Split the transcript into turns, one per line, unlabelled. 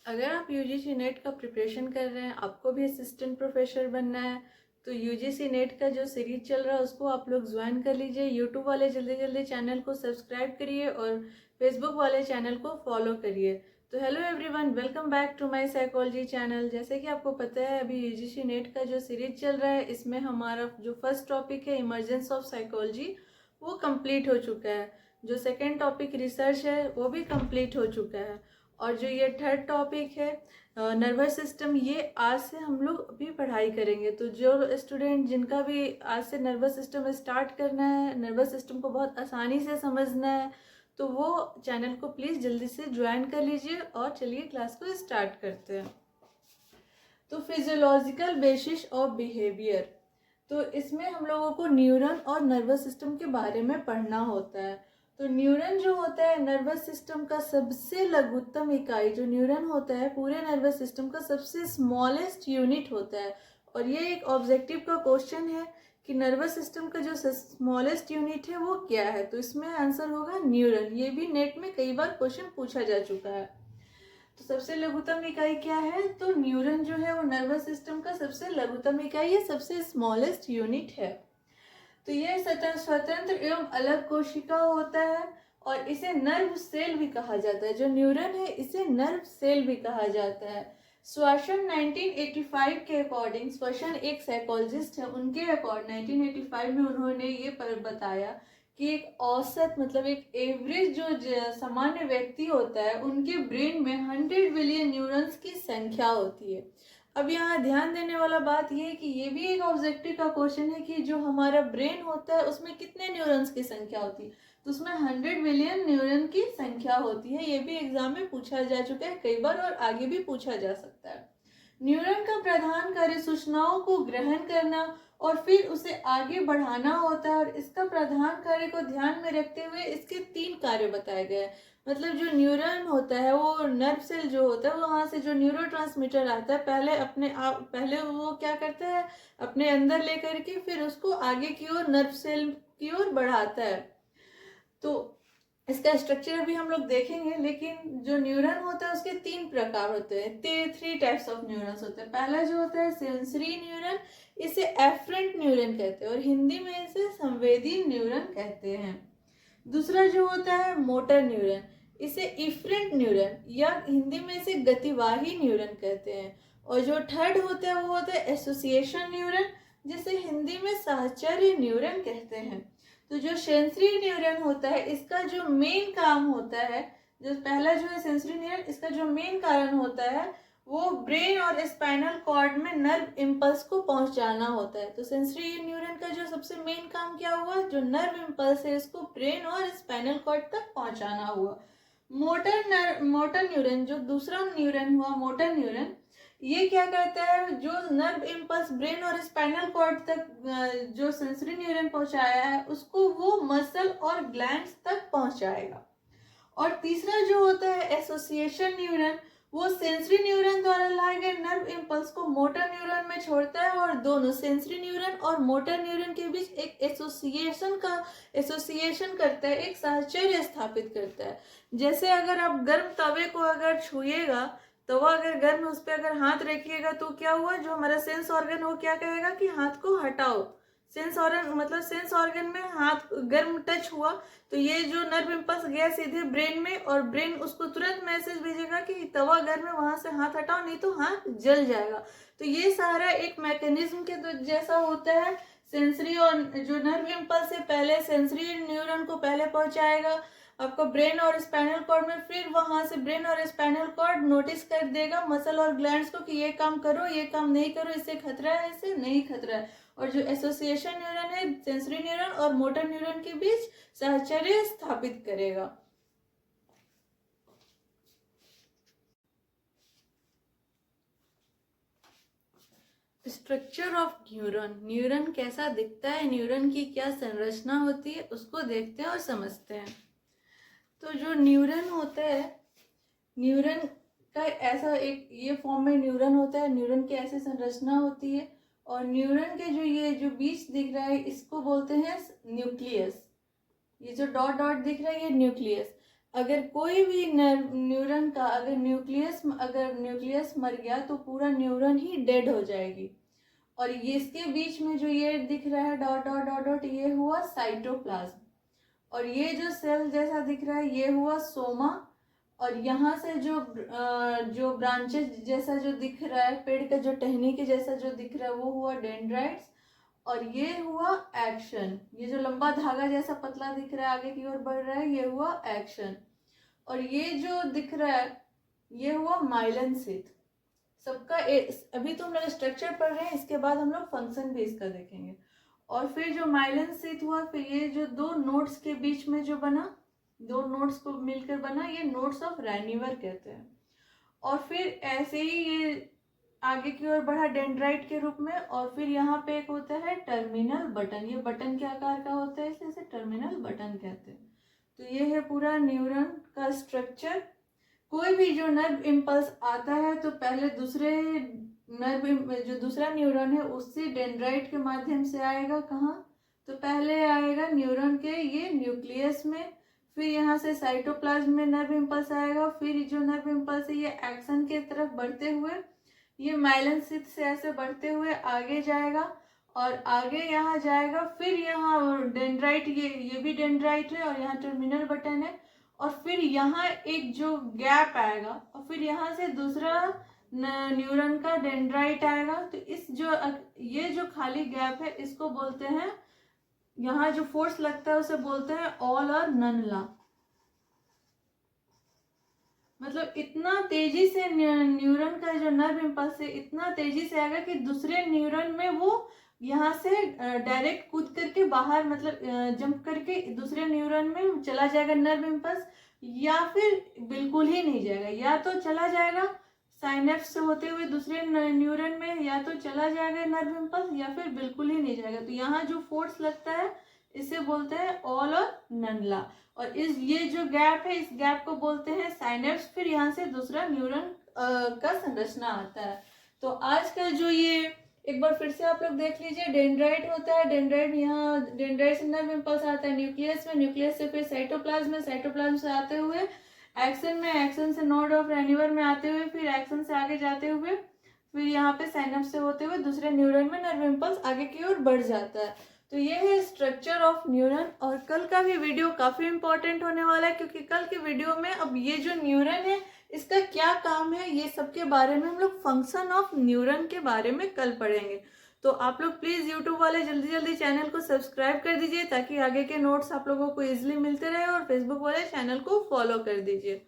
अगर आप UGC net का प्रिपरेशन कर रहे हैं, आपको भी असिस्टेंट प्रोफेसर बनना है, तो यूजीसी नेट का जो सीरीज चल रहा है उसको आप लोग ज्वाइन कर लीजिए। यूट्यूब वाले जल्दी जल्दी चैनल को सब्सक्राइब करिए और फेसबुक वाले चैनल को फॉलो करिए। तो hello everyone, welcome back to my psychology channel. जैसे कि आपको पता है, अभी यूजीसी नेट का जो सीरीज चल रहा है, इसमें हमारा जो फर्स्ट टॉपिक है इमर्जेंस ऑफ साइकोलॉजी, वो कंप्लीट हो चुका है। जो सेकेंड टॉपिक रिसर्च है, वो भी कंप्लीट हो चुका है। और जो ये थर्ड टॉपिक है नर्वस सिस्टम, ये आज से हम लोग अभी पढ़ाई करेंगे। तो जो स्टूडेंट जिनका भी आज से नर्वस सिस्टम स्टार्ट करना है, नर्वस सिस्टम को बहुत आसानी से समझना है, तो वो चैनल को प्लीज़ जल्दी से ज्वाइन कर लीजिए। और चलिए क्लास को स्टार्ट करते हैं। तो फिजियोलॉजिकल बेसिस ऑफ बिहेवियर, तो इसमें हम लोगों को न्यूरन और नर्वस सिस्टम के बारे में पढ़ना होता है। तो न्यूरन जो होता है नर्वस सिस्टम का सबसे लघुत्तम इकाई, जो न्यूरन होता है पूरे नर्वस सिस्टम का सबसे स्मॉलेस्ट यूनिट होता है। और ये एक ऑब्जेक्टिव का क्वेश्चन है कि नर्वस सिस्टम का जो स्मॉलेस्ट यूनिट है वो क्या है, तो इसमें आंसर होगा न्यूरन। ये भी नेट में कई बार क्वेश्चन पूछा जा चुका है। तो सबसे लघुत्तम इकाई क्या है, तो न्यूरन जो है वो नर्वस सिस्टम का सबसे लघुत्तम इकाई है, सबसे स्मॉलेस्ट यूनिट है। तो ये स्वतंत्र एवं अलग कोशिका होता है और इसे नर्व सेल भी कहा जाता है। जो न्यूरन है इसे नर्व सेल भी कहा जाता है। श्वासन 1985 के अकॉर्डिंग, श्वासन एक साइकोलॉजिस्ट है, उनके अकॉर्डिंग 1985 में उन्होंने ये बताया कि एक औसत मतलब एक एवरेज जो सामान्य व्यक्ति होता है, उनके ब्रेन में 100 बिलियन न्यूरॉन्स की संख्या होती है। अब यहाँ ध्यान देने वाला बात यह है कि ये भी एक ऑब्जेक्टिव का क्वेश्चन है कि जो हमारा ब्रेन होता है उसमें कितने न्यूरॉन्स की संख्या होती है, तो उसमें 100 बिलियन न्यूरॉन की संख्या होती है। ये भी एग्जाम में पूछा जा चुका है कई बार और आगे भी पूछा जा सकता है। न्यूरॉन का प्रधान कार्य सूचनाओं को ग्रहण करना और फिर उसे आगे बढ़ाना होता है। और इसका प्रधान कार्य को ध्यान में रखते हुए इसके 3 कार्य बताए गए हैं। मतलब जो न्यूरॉन होता है, वो नर्व सेल जो होता है, वहां से जो न्यूरोट्रांसमीटर आता है, पहले वो क्या करता है, अपने अंदर लेकर के फिर उसको आगे की ओर नर्व सेल की ओर बढ़ाता है। तो इसका स्ट्रक्चर अभी हम लोग देखेंगे, लेकिन जो न्यूरॉन होता है उसके 3 प्रकार होते हैं। 3 टाइप्स ऑफ न्यूरॉन्स होते हैं। पहला जो होता है सेंसरी न्यूरॉन, इसे एफरेंट न्यूरॉन कहते हैं और हिंदी में इसे संवेदी न्यूरॉन कहते हैं। दूसरा जो होता है मोटर न्यूरॉन, इसे इफरेंट न्यूरॉन या हिंदी में इसे गतिवाही न्यूरॉन कहते हैं। और जो थर्ड होता है वो होता है एसोसिएशन न्यूरॉन, जिसे हिंदी में साहचर्य न्यूरॉन कहते हैं। तो जो सेंसरी न्यूरॉन होता है, इसका जो मेन काम होता है, जो पहला जो है सेंसरी न्यूरॉन, इसका जो मेन कारण होता है वो ब्रेन और स्पाइनल कॉर्ड में नर्व इम्पल्स को पहुंचाना होता है। तो सेंसरी न्यूरॉन का जो सबसे मेन काम क्या हुआ, जो नर्व इम्पल्स है इसको ब्रेन और स्पाइनल कॉर्ड तक पहुंचाना हुआ। मोटर न्यूरॉन, जो दूसरा न्यूरॉन हुआ मोटर न्यूरॉन, ये क्या करता है, जो नर्व इम्पल्स ब्रेन और स्पाइनल कॉर्ड तक जो सेंसरी न्यूरॉन पहुंचाया है उसको वो मसल और ग्लैंड्स तक पहुंचाएगा। और तीसरा जो होता है एसोसिएशन न्यूरॉन, वो सेंसरी न्यूरॉन द्वारा लाए गए नर्व इम्पल्स को मोटर न्यूरॉन में छोड़ता है और दोनों सेंसरी न्यूरॉन और मोटर न्यूरॉन के बीच एक एसोसिएशन करता है, एक साहचर्य स्थापित करता है। जैसे अगर आप गर्म तवे को अगर छुएगा, तवा अगर गर्म, उस पर अगर हाथ रखिएगा तो क्या हुआ, जो हमारा सेंस ऑर्गन वो क्या कहेगा कि हाथ को हटाओ। सेंस ऑर्गन मतलब सेंस ऑर्गन में हाथ गर्म टच हुआ तो ये जो नर्व इम्पल्स गया सीधे ब्रेन में और ब्रेन उसको तुरंत मैसेज भेजेगा कि तवा गर्म है, वहां से हाथ हटाओ नहीं तो हाथ जल जाएगा। तो ये सारा एक मैकेनिज्म के तो जैसा होता है। सेंसरी और जो नर्व इम्पल्स है पहले सेंसरी न्यूरॉन को पहले पहुंचाएगा आपको ब्रेन और स्पाइनल कॉर्ड में, फिर वहां से ब्रेन और स्पाइनल कॉर्ड नोटिस कर देगा मसल और ग्लैंड्स को कि ये काम करो, ये काम नहीं करो, इससे खतरा है, इससे नहीं खतरा है। और जो एसोसिएशन न्यूरॉन है सेंसरी न्यूरॉन और मोटर न्यूरॉन के बीच साहचर्य स्थापित करेगा। स्ट्रक्चर ऑफ न्यूरॉन, न्यूरॉन कैसा दिखता है, न्यूरॉन की क्या संरचना होती है, उसको देखते हैं और समझते हैं। तो जो न्यूरॉन होता है, न्यूरॉन का ऐसा एक ये फॉर्म में न्यूरॉन होता है, न्यूरॉन की ऐसी संरचना होती है। और न्यूरॉन के जो ये जो बीच दिख रहा है इसको बोलते हैं न्यूक्लियस। ये जो डॉट डॉट दिख रहा है ये न्यूक्लियस। अगर कोई भी न्यूरॉन न्यूरॉन का अगर न्यूक्लियस मर गया तो पूरा न्यूरॉन ही डेड हो जाएगी। और ये इसके बीच में जो ये दिख रहा है डॉट डॉट डॉट डॉट, ये हुआ साइटोप्लाज्म। और ये जो सेल जैसा दिख रहा है ये हुआ सोमा। और यहाँ से जो ब्रांचेस जैसा जो दिख रहा है, पेड़ का जो टहनी के जैसा जो दिख रहा है वो हुआ डेंड्राइट्स। और ये हुआ एक्शन, ये जो लंबा धागा जैसा पतला दिख रहा है आगे की ओर बढ़ रहा है ये हुआ एक्शन। और ये जो दिख रहा है ये हुआ माइलन शीथ। सबका अभी तो हम लोग स्ट्रक्चर पढ़ रहे हैं, इसके बाद हम लोग फंक्शन भी इसका देखेंगे। और फिर जो माइलन शीथ हुआ, फिर ये जो दो नोड्स के बीच में जो बना, दो नोड्स को मिलकर बना, ये नोड्स ऑफ रैनिवर कहते हैं। और फिर ऐसे ही ये आगे की ओर बढ़ा डेंड्राइट के रूप में। और फिर यहाँ पे एक होता है टर्मिनल बटन, ये बटन के आकार का होता है इसलिए इसे टर्मिनल बटन कहते हैं। तो ये है पूरा न्यूरॉन का स्ट्रक्चर। कोई भी जो नर्व इम्पल्स आता है तो पहले जो दूसरा न्यूरॉन है उससे डेंड्राइट के माध्यम से आएगा। कहाँ? तो पहले आएगा न्यूरॉन के ये न्यूक्लियस में, फिर यहाँ से साइटोप्लाज्म में नर्व इम्पल्स आएगा। फिर जो नर्व इम्पल्स है ये एक्सन के तरफ बढ़ते हुए ये माइलन शीथ से ऐसे बढ़ते हुए आगे जाएगा और आगे यहाँ जाएगा। फिर यहाँ डेंड्राइट, ये भी डेंड्राइट है और यहाँ टर्मिनल बटन है। और फिर यहाँ एक जो गैप आएगा और फिर यहाँ से दूसरा न्यूरॉन का डेंड्राइट आएगा। तो ये जो खाली गैप है इसको बोलते हैं, यहाँ जो फोर्स लगता है उसे बोलते हैं ऑल और नन लॉ। मतलब इतना तेजी से न्यूरॉन का जो नर्व इम्पल्स है इतना तेजी से आएगा कि दूसरे न्यूरॉन में वो यहाँ से डायरेक्ट कूद करके बाहर, मतलब जंप करके दूसरे न्यूरॉन में चला जाएगा नर्व इम्पल्स, या फिर बिल्कुल ही नहीं जाएगा। या तो चला जाएगा साइनेप्स से होते हुए दूसरे न्यूरॉन में, या तो चला जाएगा नर्व इम्पल्स, या फिर बिल्कुल ही नहीं जाएगा। तो यहाँ जो फोर्स लगता है इसे बोलते हैं ऑल और नन लॉ। और ये जो गैप है इस गैप को बोलते हैं साइनेप्स। फिर यहाँ से दूसरा न्यूरॉन का संरचना आता है। तो आज का जो ये एक बार फिर से आप लोग देख लीजिए, डेंड्राइट होता है, डेंड्राइट से नर्व इम्पल्स आता है न्यूक्लियस में, न्यूक्लियस से फिर साइटोप्लाज्म से आते हुए एक्सन में, एक्सन से नोड ऑफ रैनिवर में आते हुए, फिर एक्सन से आगे जाते हुए फिर यहाँ पे साइनेप्स से होते हुए दूसरे न्यूरॉन में नर्व इम्पल्स आगे की ओर बढ़ जाता है। तो ये है स्ट्रक्चर ऑफ न्यूरॉन। और कल का भी वीडियो काफ़ी इंपॉर्टेंट होने वाला है, क्योंकि कल के वीडियो में अब ये जो न्यूरॉन है इसका क्या काम है ये सब के बारे में हम लोग फंक्शन ऑफ न्यूरॉन के बारे में कल पढ़ेंगे। तो आप लोग प्लीज़ यूट्यूब वाले जल्दी चैनल को सब्सक्राइब कर दीजिए ताकि आगे के नोट्स आप लोगों को ईजिली मिलते रहे, और फेसबुक वाले चैनल को फॉलो कर दीजिए।